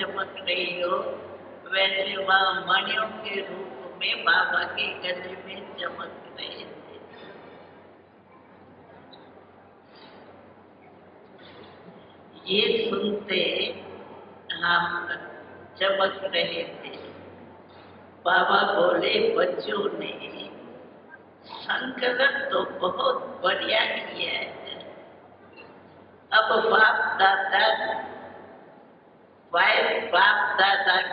चमक रही हो, वैसे वह मणियों के रूप में बाबा के गले में चमक रहे थे। ये सुनते हम चमक रहे थे। बाबा बोले, बच्चों ने संकल्प तो बहुत बढ़िया किया है। अब बाप दादा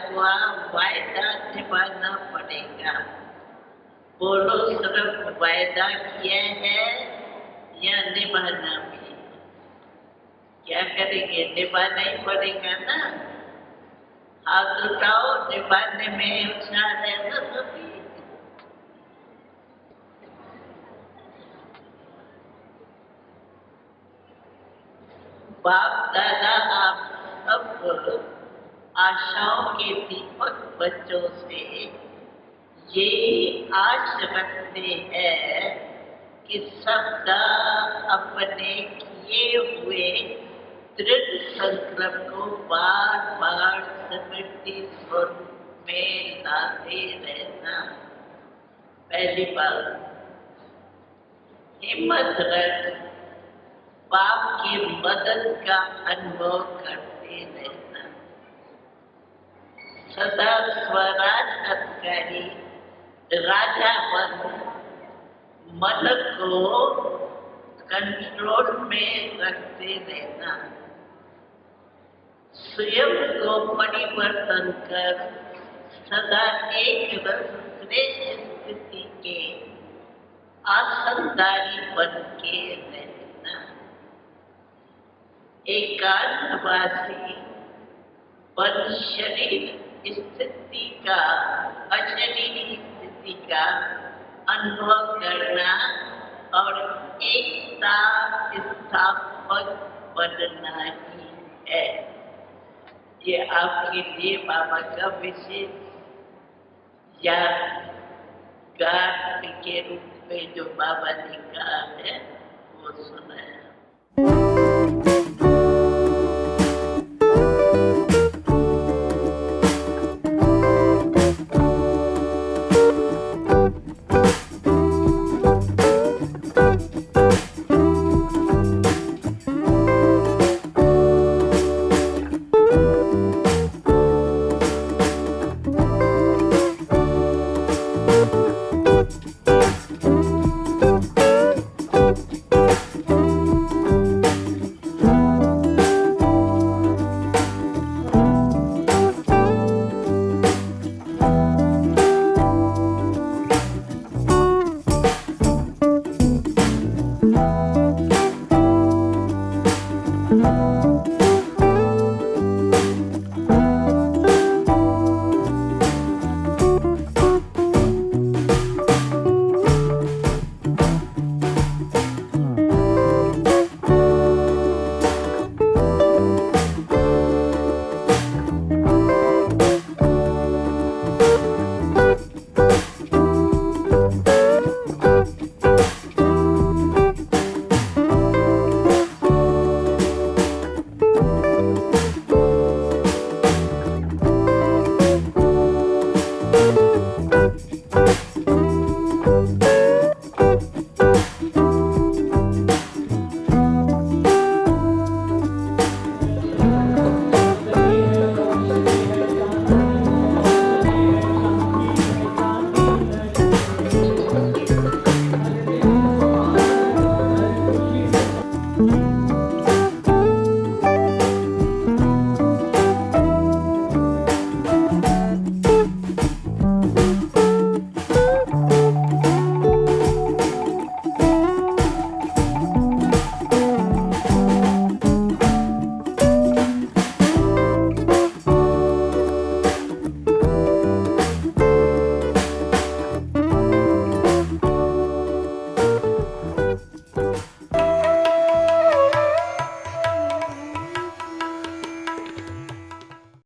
को वायदा निभाना पड़ेगा। बोलो, सिर्फ वायदा किया है या निभाना भी? क्या करेंगे? निभाना ही पड़ेगा ना। हाथ उठाओ, निभाने में होशियार है ना सभी। बाप दादा आप सब आशाओं के दीपक बच्चों से ये आश रखते हैं कि सदा अपने किए हुए दृढ़ संकल्प को बार बार स्मृति स्वरूप में लाते रहना। पहली बात, हिम्मत रख बाप की मदद का अनुभव करते रहना। सदा स्वराज अधिकारी राजा बन मन को कंट्रोल में रखते रहना। स्वयं को परिवर्तन कर सदा एक रस श्रेष्ठ स्थिति के आसनदारी बन के रहना। एकांतवासी बन शरीर स्थिति का अशरीरी स्थिति का अनुभव करना और एकता स्थापक बनना ही है। ये आपके लिए बाबा का विशेष यादगार के रूप में जो बाबा ने कहा है वो सुनाया।